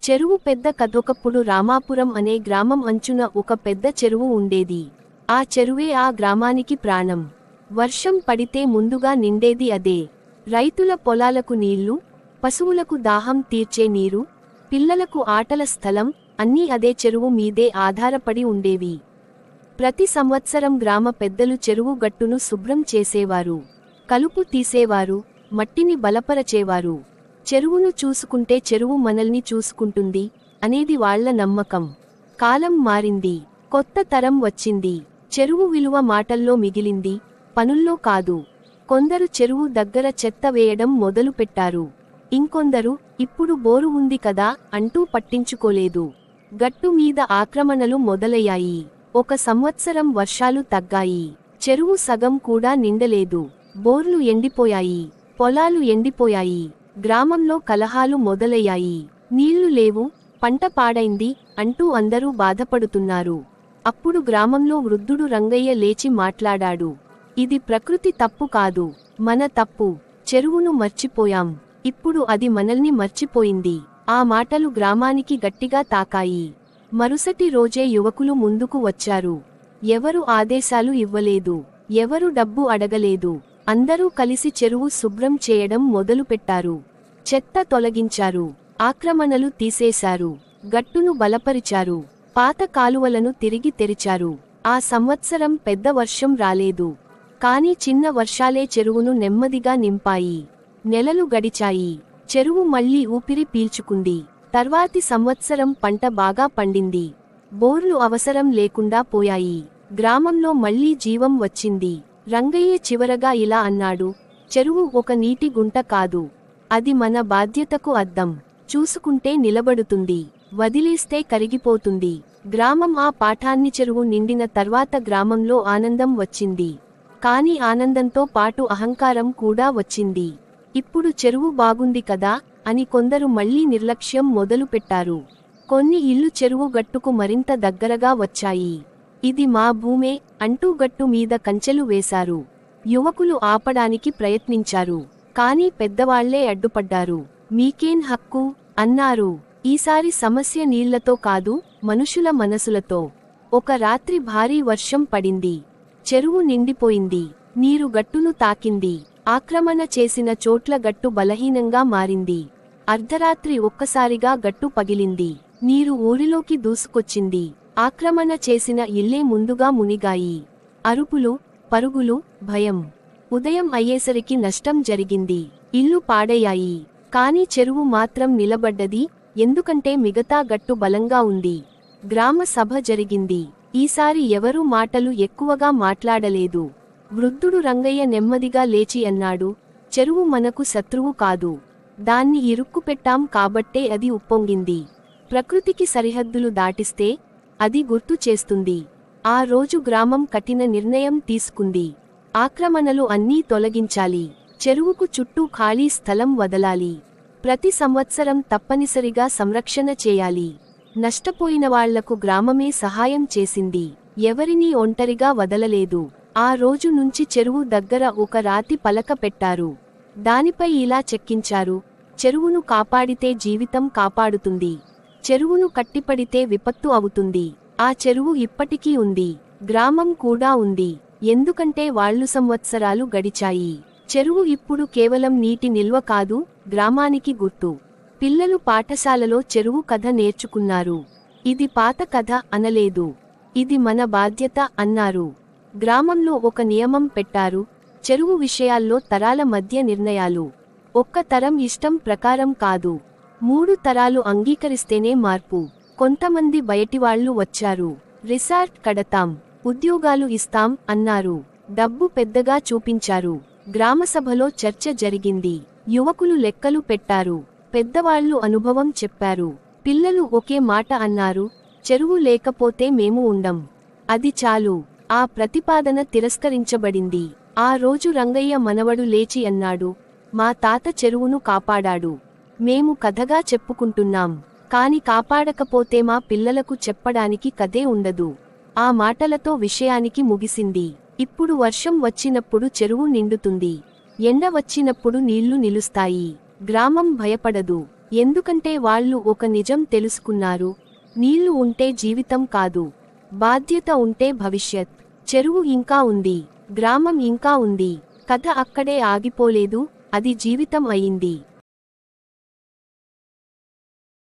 చెరువు పెద్ద కథొకప్పుడు రామాపురం అనే గ్రామం అంచున ఒక పెద్ద చెరువు ఉండేది. ఆ చెరువే ఆ గ్రామానికి ప్రాణం. వర్షం పడితే ముందుగా నిండేది అదే. రైతుల పొలాలకు నీళ్లు, పశువులకు దాహం తీర్చే నీరు, పిల్లలకు ఆటల స్థలం అన్నీ అదే చెరువు మీదే ఆధారపడి ఉండేవి. ప్రతి సంవత్సరం గ్రామ పెద్దలు చెరువు గట్టును శుభ్రం చేసేవారు, కలుపు తీసేవారు, మట్టిని బలపరచేవారు. చెరువును చూసుకుంటే చెరువు మనల్ని చూసుకుంటుంది అనేది వాళ్ల నమ్మకం. కాలం మారింది, కొత్త తరం వచ్చింది. చెరువు విలువ మాటల్లో మిగిలింది, పనుల్లో కాదు. కొందరు చెరువు దగ్గర చెత్త వేయడం మొదలుపెట్టారు. ఇంకొందరు ఇప్పుడు బోరు ఉంది కదా అంటూ పట్టించుకోలేదు. గట్టు మీద ఆక్రమణలు మొదలయ్యాయి. ఒక సంవత్సరం వర్షాలు తగ్గాయి, చెరువు సగం కూడా నిండలేదు. బోర్లు ఎండిపోయాయి, పొలాలు ఎండిపోయాయి. గ్రామంలో కలహాలు మొదలయ్యాయి. నీళ్లు లేవు, పంట పాడైంది అంటూ అందరూ బాధపడుతున్నారు. అప్పుడు గ్రామంలో వృద్ధుడు రంగయ్య లేచి మాట్లాడాడు. ఇది ప్రకృతి తప్పు కాదు, మన తప్పు. చెరువును మర్చిపోయాం, ఇప్పుడు అది మనల్ని మర్చిపోయింది. ఆ మాటలు గ్రామానికి గట్టిగా తాకాయి. మరుసటి రోజే యువకులు ముందుకు వచ్చారు. ఎవరు ఆదేశాలు ఇవ్వలేదు, ఎవరు డబ్బు అడగలేదు. అందరూ కలిసి చెరువు శుభ్రం చేయడం మొదలుపెట్టారు. చెత్త తొలగించారు, ఆక్రమణలు తీసేశారు, గట్టును బలపరిచారు, పాత కాలువలను తిరిగి తెరిచారు. ఆ సంవత్సరం పెద్ద వర్షం రాలేదు, కానీ చిన్న వర్షాలే చెరువును నెమ్మదిగా నింపాయి. నెలలు గడిచాయి, చెరువు మళ్లీ ఊపిరి పీల్చుకుంది. తర్వాతి సంవత్సరం పంట బాగా పండింది. బోర్లు అవసరం లేకుండా పోయాయి. గ్రామంలో మళ్లీ జీవం వచ్చింది. రంగయ్య చివరగా ఇలా అన్నాడు, చెరువు ఒక నీటి గుంట కాదు, అది మన బాధ్యతకు అద్దం. చూసుకుంటే నిలబడుతుంది, వదిలేస్తే కరిగిపోతుంది. గ్రామం ఆ పాఠాన్ని చెరువు నిండిన తర్వాత గ్రామంలో ఆనందం వచ్చింది. కాని ఆనందంతో పాటు అహంకారం కూడా వచ్చింది. ఇప్పుడు చెరువు బాగుంది కదా అని కొందరు మళ్లీ నిర్లక్ష్యం మొదలుపెట్టారు. కొన్ని ఇళ్లు చెరువు గట్టుకు మరింత దగ్గరగా వచ్చాయి. ఇది మా భూమే అంటూ గట్టు మీద కంచెలు వేశారు. యువకులు ఆపడానికి ప్రయత్నించారు, కానీ పెద్దవాళ్లే అడ్డుపడ్డారు. మీకేం హక్కు అన్నారు. ఈసారి సమస్య నీళ్లతో కాదు, మనుషుల మనసులతో. ఒక రాత్రి భారీ వర్షం పడింది. చెరువు నిండిపోయింది, నీరు గట్టును తాకింది. ఆక్రమణ చేసిన చోట్ల గట్టు బలహీనంగా మారింది. అర్ధరాత్రి ఒక్కసారిగా గట్టు పగిలింది. నీరు ఊరిలోకి దూసుకొచ్చింది. ఆక్రమణ చేసిన ఇల్లే ముందుగా మునిగాయి. అరుపులు, పరుగులు, భయం. ఉదయం అయ్యేసరికి నష్టం జరిగింది. ఇల్లు పాడయ్యాయి, కాని చెరువు మాత్రం నిలబడ్డది. ఎందుకంటే మిగతా గట్టు బలంగా ఉంది. గ్రామ సభ జరిగింది. ఈసారి ఎవరూ మాటలు ఎక్కువగా మాట్లాడలేదు. వృద్ధుడు రంగయ్య నెమ్మదిగా లేచి అన్నాడు, చెరువు మనకు శత్రువు కాదు, దాన్ని ఇరుక్కుపెట్టాం కాబట్టే అది ఉప్పొంగింది. ప్రకృతికి సరిహద్దులు దాటిస్తే అది గుర్తు చేస్తుంది. ఆ రోజు గ్రామం కఠిన నిర్ణయం తీసుకుంది. ఆక్రమణలు అన్నీ తొలగించాలి, చెరువుకు చుట్టూ ఖాళీ స్థలం వదలాలి. ప్రతి సంవత్సరం తప్పనిసరిగా సంరక్షణ చేయాలి. నష్టపోయిన వాళ్లకు గ్రామమే సహాయం చేసింది, ఎవరినీ ఒంటరిగా వదలలేదు. ఆ రోజు నుంచి చెరువు దగ్గర ఒక రాతి పలక పెట్టారు. దానిపై ఇలా చెక్కించారు, చెరువును కాపాడితే జీవితం కాపాడుతుంది, చెరువును కట్టిపడితే విపత్తు అవుతుంది. ఆ చెరువు ఇప్పటికీ ఉంది, గ్రామం కూడా ఉంది. ఎందుకంటే వాళ్లు సంవత్సరాలు గడిచాయి. చెరువు ఇప్పుడు కేవలం నీటి నిల్వ కాదు, గ్రామానికి గుర్తు. పిల్లలు పాఠశాలలో చెరువు కథ నేర్చుకున్నారు. ఇది పాత కథ అనలేదు, ఇది మన బాధ్యత అన్నారు. గ్రామంలో ఒక నియమం పెట్టారు, చెరువు విషయాల్లో తరాల మధ్య నిర్ణయాలు. ఒక్క తరం ఇష్టం ప్రకారం కాదు, 3 తరాలు అంగీకరిస్తేనే మార్పు. కొంతమంది బయటివాళ్లు వచ్చారు. రిసార్ట్ కడతాం, ఉద్యోగాలు ఇస్తాం అన్నారు. డబ్బు పెద్దగా చూపించారు. గ్రామసభలో చర్చ జరిగింది. యువకులు లెక్కలు పెట్టారు, పెద్దవాళ్లు అనుభవం చెప్పారు. పిల్లలు ఒకే మాట అన్నారు, చెరువు లేకపోతే మేము ఉండం, అది చాలు. ఆ ప్రతిపాదన తిరస్కరించబడింది. ఆ రోజు రంగయ్య మనవడు లేచి అన్నాడు, మా తాత చెరువును కాపాడాడు, మేము కథగా చెప్పుకుంటున్నాం, కాని కాపాడకపోతే మా పిల్లలకు చెప్పడానికి కథే ఉండదు. ఆ మాటలతో విషయానికి ముగిసింది. ఇప్పుడు వర్షం వచ్చినప్పుడు చెరువు నిండుతుంది, ఎండ వచ్చినప్పుడు నీళ్లు నిలుస్తాయి. గ్రామం భయపడదు, ఎందుకంటే వాళ్ళు ఒక నిజం తెలుసుకున్నారు, నీళ్లు ఉంటే జీవితం కాదు, బాధ్యత ఉంటే భవిష్యత్. చెరువు ఇంకా ఉంది, గ్రామం ఇంకా ఉంది, కథ అక్కడే ఆగిపోలేదు, అది జీవితం అయింది.